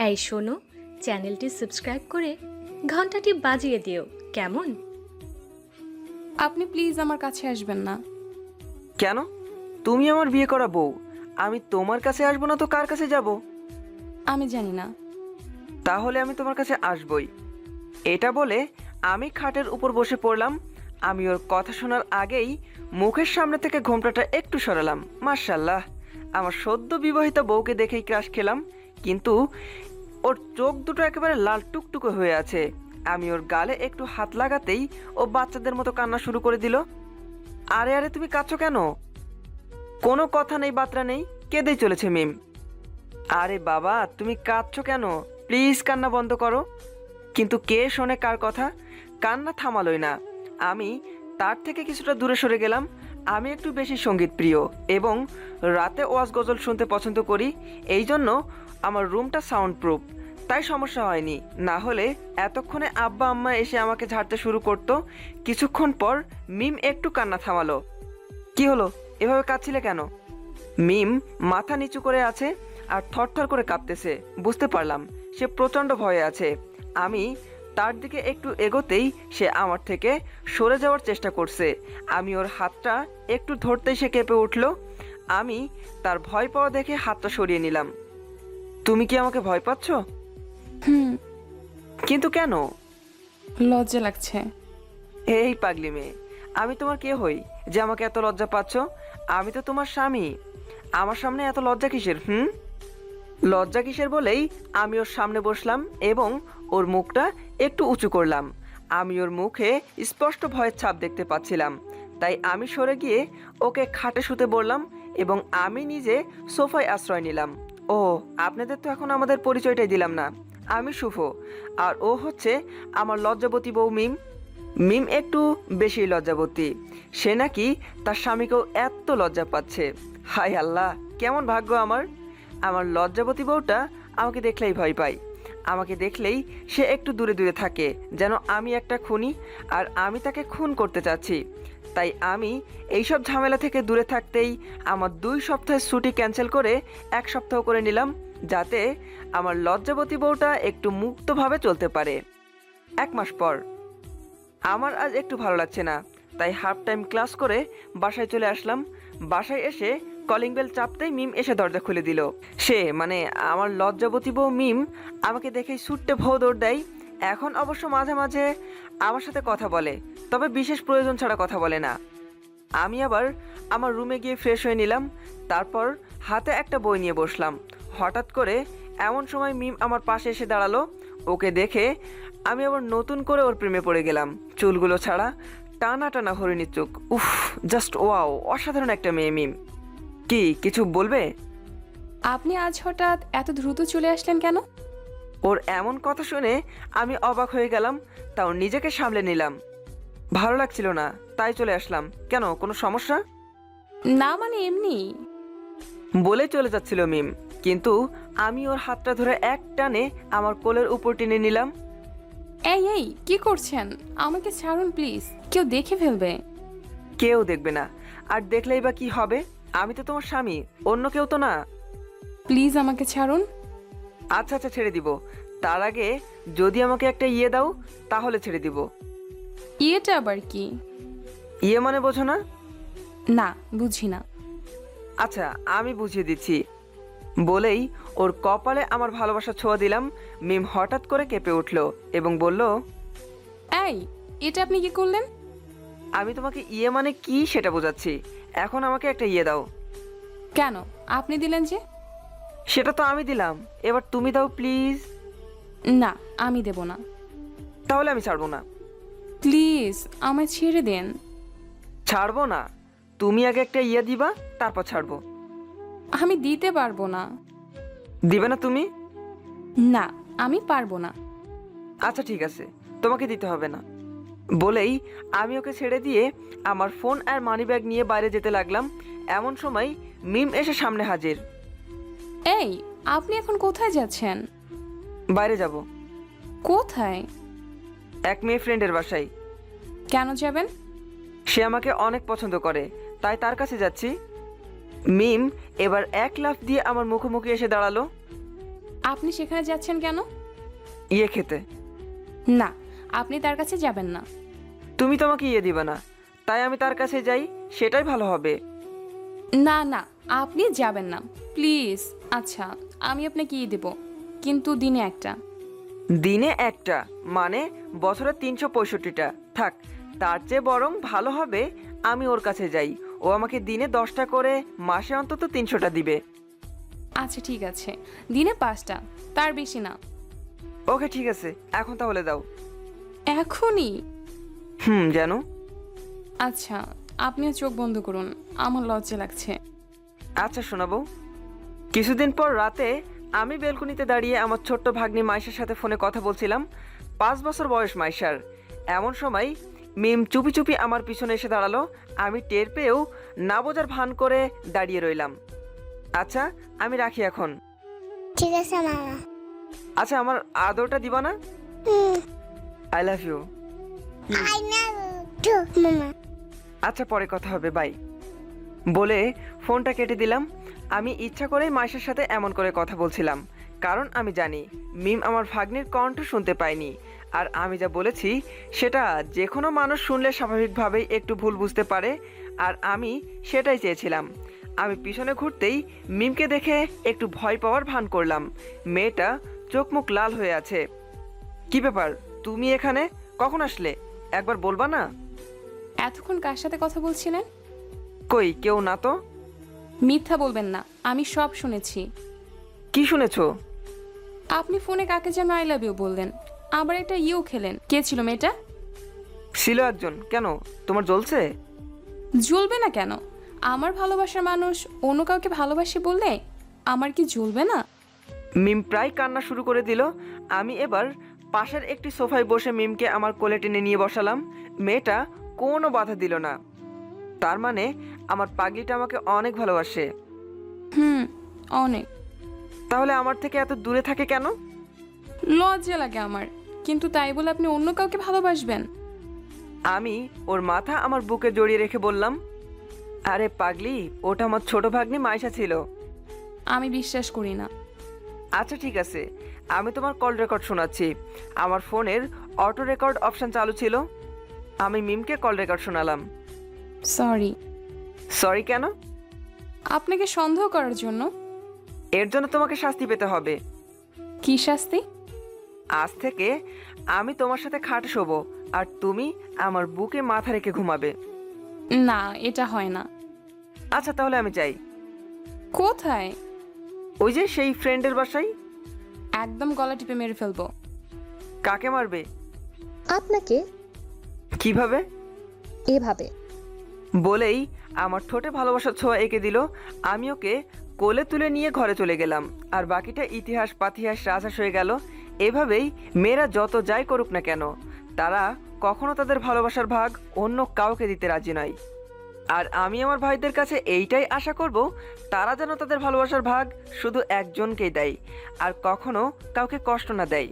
এই শোনো, চ্যানেলটি সাবস্ক্রাইব করে ঘন্টাটি বাজিয়ে দিও কেমন। আপনি প্লিজ আমার কাছে আসবেন না। কেন? তুমি আমার বিয়ে করা বউ, আমি তোমার কাছে আসবো না তো কার কাছে যাব? আমি জানি না। তাহলে আমি তোমার কাছে আসবই। এটা বলে আমি খাটের উপর বসে পড়লাম। আমি ওর কথা শোনার আগেই মুখের সামনে থেকে ঘোমটাটা একটু সরালাম। মাশাআল্লাহ, আমার সদ্য বিবাহিত বউকে দেখেই ক্রাশ খেলাম, কিন্তু ওর চোখ দুটো একেবারে লাল টুকটুকে হয়ে আছে। আমি ওর গালে একটু হাত লাগাতেই ও বাচ্চাদের মতো কান্না শুরু করে দিল। আরে আরে, তুমি কাঁদছো কেন? কোনো কথা নেই, বাত্রা নেই, কেঁদেই চলেছে মিম। আরে বাবা, তুমি কাঁদছো কেন? প্লিজ কান্না বন্ধ করো। কিন্তু কে শোনে কার কথা? কান্না থামালোই না। আমি তার থেকে কিছুটা দূরে সরে গেলাম। আমি একটু বেশি সঙ্গীত প্রিয় এবং রাতে ওয়াজ গজল শুনতে পছন্দ করি। এই জন্য আমার রুমটা সাউন্ড প্রুফ, তাই সমস্যা হয়নি। না হলে এতক্ষণে আব্বা আম্মা এসে আমাকে ঝাড়তে শুরু করতো। কিছুক্ষণ পর মিম একটু কান্না থামালো। কি হলো, এভাবে কাঁদছিলে কেন? মিম মাথা নিচু করে আছে আর থরথর করে কাঁপতেছে। বুঝতে পারলাম সে প্রচণ্ড ভয়ে আছে। আমি তার দিকে একটু এগোতেই সে আমার থেকে সরে যাওয়ার চেষ্টা করছে। আমি ওর হাতটা একটু ধরতেই সে কেঁপে উঠল। আমি তার ভয় পাওয়া দেখে হাতটা সরিয়ে নিলাম। তুমি কি আমাকে ভয় পাচ্ছ? হুম। কিন্তু কেন? লজ্জা লাগছে। এই পাগলি মেয়ে, আমি তোমার কে হই যে আমাকে এত লজ্জা পাচ্ছ? আমি তো তোমার স্বামী। আমার সামনে এত লজ্জা কিসের? লজ্জা কিসের বলেই আমি ওর সামনে বসলাম এবং ওর মুখটা একটু উঁচু করলাম। আমি ওর মুখে স্পষ্ট ভয়ের ছাপ দেখতে পাচ্ছিলাম, তাই আমি সরে গিয়ে ওকে খাটে শুতে বললাম এবং আমি নিজে সোফায় আশ্রয় নিলাম। ও, আপনাদের তো এখন আমাদের পরিচয়টাই দিলাম না। আমি শুভ, আর ও হচ্ছে আমার লজ্জাবতী বউ মিম। মিম একটু বেশি লজ্জাবতী। সে নাকি তার স্বামীকেও এত লজ্জা পাচ্ছে। হায় আল্লাহ, কেমন ভাগ্য আমার! আমার লজ্জাবতী বউটা আমাকে দেখলেই ভয় পায়। আমাকে দেখলেই সে একটু দূরে দূরে থাকে, যেন আমি একটা খুনি আর আমি তাকে খুন করতে চাচ্ছি। তাই আমি এইসব ঝামেলা থেকে দূরে থাকতেই আমার 2 সপ্তাহের ছুটি ক্যান্সেল করে 1 সপ্তাহ করে নিলাম, যাতে আমার লজ্জাবতী বউটা একটু মুক্তভাবে চলতে পারে। 1 মাস পর আমার আজ একটু ভালো লাগছে না, তাই হাফ টাইম ক্লাস করে বাসায় চলে আসলাম। বাসায় এসে কলিং বেল চাপতেই মিম এসে দরজা খুলে দিল। সে মানে আমার লজ্জাবতী বউ মিম আমাকে দেখেই ছুট্টে ভৌ দৌড় দেয়। এখন অবশ্য মাঝে মাঝে আমার সাথে কথা বলে, তবে বিশেষ প্রয়োজন ছাড়া কথা বলে না। আমি আবার আমার রুমে গিয়ে ফ্রেশ হয়ে নিলাম। তারপর হাতে একটা বই নিয়ে বসলাম। হঠাৎ করে এমন সময় মিম আমার পাশে এসে দাঁড়ালো। ওকে দেখে আমি আবার নতুন করে ওর প্রেমে পড়ে গেলাম। চুলগুলো ছাড়া টানা টানা হরিণীর চোখ। উফ, জাস্ট ওয়াও, অসাধারণ একটা মেয়ে মিম। কি কিছু বলবে? আপনি আজ হঠাৎ এত দ্রুত চলে আসলেন কেন? ওর এমন কথা শুনে আমি অবাক হয়ে গেলাম, তাও নিজেকে সামলে নিলাম। ভালো লাগছিল না, তাই চলে আসলাম। কেন, কোনো সমস্যা? না মানে এমনি। বলে চলে যাচ্ছিল মিম, কিন্তু আমি ওর হাতটা ধরে এক টানে আমার কোলের উপর টেনে নিলাম। এই এই কি করছেন? আমাকে ছাড়ুন প্লিজ, কেউ দেখে ফেলবে। কেউ দেখবে না, আর দেখলেই বা কি হবে? আমি তো তোমার স্বামী, অন্য কেউ তো না। প্লিজ আমাকে ছাড়ুন। আচ্ছা আচ্ছা, ছেড়ে দিব। তার আগে যদি আমাকে একটা ইয়ে দাও, তাহলে ছেড়ে দিব। ইয়েটা আবার কি? ইয়ে মানে বোঝো না? না, বুঝি না। আচ্ছা, আমি বুঝিয়ে দিচ্ছি। বলেই ওর কপালে আমার ভালোবাসা ছোঁয়া দিলাম। মিম হঠাৎ করে কেঁপে উঠল এবং বলল, এই, এটা আপনি কি করলেন? আমি তোমাকে ইয়ে মানে কি সেটা বোঝাচ্ছি। এখন আমাকে একটা ইয়ে দাও। কেন, আপনি দিলেন যে? সেটা তো আমি দিলাম, এবার তুমি দাও প্লিজ। না, আমি দেব না। তাহলে আমি ছাড়বো না। প্লিজ আমায় ছেড়ে দেন। ছাড়বো না। তুমি আগে একটা ইয়ে দিবা, তারপর ছাড়বো। আমি দিতে পারবো না। দিবে না তুমি? না, আমি পারবো না। আচ্ছা ঠিক আছে, তোমাকে দিতে হবে না। বলেই আমি ওকে ছেড়ে দিয়ে আমার ফোন আর মানিব্যাগ নিয়ে বাইরে যেতে লাগলাম। এমন সময় মিম এসে সামনে হাজির। এই, আপনি এখন কোথায় যাচ্ছেন? বাইরে যাব। কোথায়? এক মেয়ে ফ্রেন্ডের বাসায়। কেন যাবেন? সে আমাকে অনেক পছন্দ করে, তাই তার কাছে যাচ্ছি। মিম এবার এক লাফ দিয়ে আমার মুখোমুখি এসে দাঁড়ালো। আপনি সেখানে যাচ্ছেন কেন? ইয়ে খেতে। না, আপনি তার কাছে যাবেন না। তুমি তো আমাকে ইয়ে দিবে না, তাই আমি তার কাছে যাই, সেটাই ভালো হবে। না না, আপনি যাবেন না প্লিজ। আচ্ছা, আমি আপনাকে দেব, কিন্তু দিনে একটা। দিনে একটা মানে বছরে 365টা। থাক, তার চেয়ে বরং ভালো হবে আমি ওর কাছে যাই, ও আমাকে দিনে 10টা করে, মাসে অন্তত 300টা দিবে। আচ্ছা ঠিক আছে, দিনে 5টা, তার বেশি না। ওকে ঠিক আছে, এখন তাহলে দাও। এখনই? জানো। আচ্ছা, আপনিও চোখ বন্ধ করুন, আমার লজ্জা লাগছে। আচ্ছা শোনাবো। কিছুদিন পর রাতে আমি বেলকনিতে দাঁড়িয়ে আমার ছোট্ট ভাগ্নি মাইশার সাথে ফোনে কথা বলছিলাম। 5 বছর বয়স মাইশার। এমন সময় মিম চুপি চুপি আমার পিছনে এসে দাঁড়ালো। আমি টের পেয়েও না বোঝার ভান করে দাঁড়িয়ে রইলাম। আচ্ছা, আমি রাখি এখন। ঠিক আছে মামা। আচ্ছা, আমার আদরটা দিবা না? I love you. I love you too মামা। আচ্ছা, পরে কথা হবে, বাই বলে ফোনটা কেটে দিলাম। আমি ইচ্ছা করেই মাইশার সাথে এমন করে কথা বলছিলাম, কারণ আমি জানি মিম আমার ভাগ্নির কণ্ঠ শুনতে পায়নি। আর আমি যা বলেছি সেটা যে কোনো মানুষ শুনলে স্বাভাবিকভাবেই একটু ভুল বুঝতে পারে, আর আমি সেটাই চেয়েছিলাম। আমি পিছনে ঘুরতেই মিমকে দেখে একটু ভয় পাওয়ার ভান করলাম। মেয়েটা চোখ মুখ লাল হয়ে আছে। কি ব্যাপার, তুমি এখানে কখন আসলে? একবার বলবা না? এতক্ষণ কার সাথে কথা বলছিলেন? কই, কেউ না তো। মিথ্যা বলবেন না, আমি সব শুনেছি। কি শুনেছো? আপনি ফোনে কাকে যেন আই লাভ ইউ বললেন, আবার একটা ইউ খেলেন। কে ছিল মেয়েটা? ছিল একজন। কেন, তোমার জ্বলছে? জ্বলবে না কেন? আমার ভালোবাসার মানুষ অন্য কাউকে ভালোবাসে বললে আমার কি জ্বলবে না? মিম প্রায় কান্না শুরু করে দিল। আমি এবার পাশের একটি সোফায় বসে মিমকে আমার কোলে টেনে নিয়ে বসালাম। মেয়েটা কোনো বাধা দিল না। তার মানে আমার পাগলিটা আমাকে অনেক ভালোবাসে। অনেক। তাহলে আমার থেকে এত দূরে থাকে কেন? লজ্জা লাগে আমার, কিন্তু তাই বলে আপনি অন্য কাউকে ভালোবাসবেন? আমি ওর মাথা আমার বুকে জড়িয়ে রেখে বললাম, আরে পাগলি, ওটা আমার ছোট ভাগ্নি মাইশা ছিল। আমি বিশ্বাস করি না। আচ্ছা ঠিক আছে, আমি তোমার কল রেকর্ড শোনাচ্ছি। আমার ফোনের অটো রেকর্ড অপশন চালু ছিল। আমি মিমকে কল রেকর্ড শোনালাম। সরি। সরি কেন? আপনাকে সন্দেহ করার জন্য। এর জন্য তোমাকে শাস্তি পেতে হবে। কি শাস্তি? আজ থেকে আমি তোমার সাথে খাট শোবো, আর তুমি আমার বুকে মাথা রেখে ঘুমাবে। না, এটা হয় না। আচ্ছা তাহলে আমি যাই। কোথায়? ওই যে সেই ফ্রেন্ডের বাসায়। একদম গলা টিপে মেরে ফেলবো। কাকে মারবে? আপনাকে। কিভাবে? এভাবে। বলেই আমার ঠোঁটে ভালোবাসার ছোঁয়া এঁকে দিল। আমি ওকে কোলে তুলে নিয়ে ঘরে চলে গেলাম, আর বাকিটা ইতিহাস পাতিহাস রাজহাঁস হয়ে গেল। এভাবেই মেয়েরা যত যাই করুক না কেন, তারা কখনো তাদের ভালোবাসার ভাগ অন্য কাউকে দিতে রাজি নয়। আর আমি আমার ভাইদের কাছে এইটাই আশা করব, তারা যেন তাদের ভালোবাসার ভাগ শুধু একজনকেই দেয়, আর কখনো কাউকে কষ্ট না দেয়।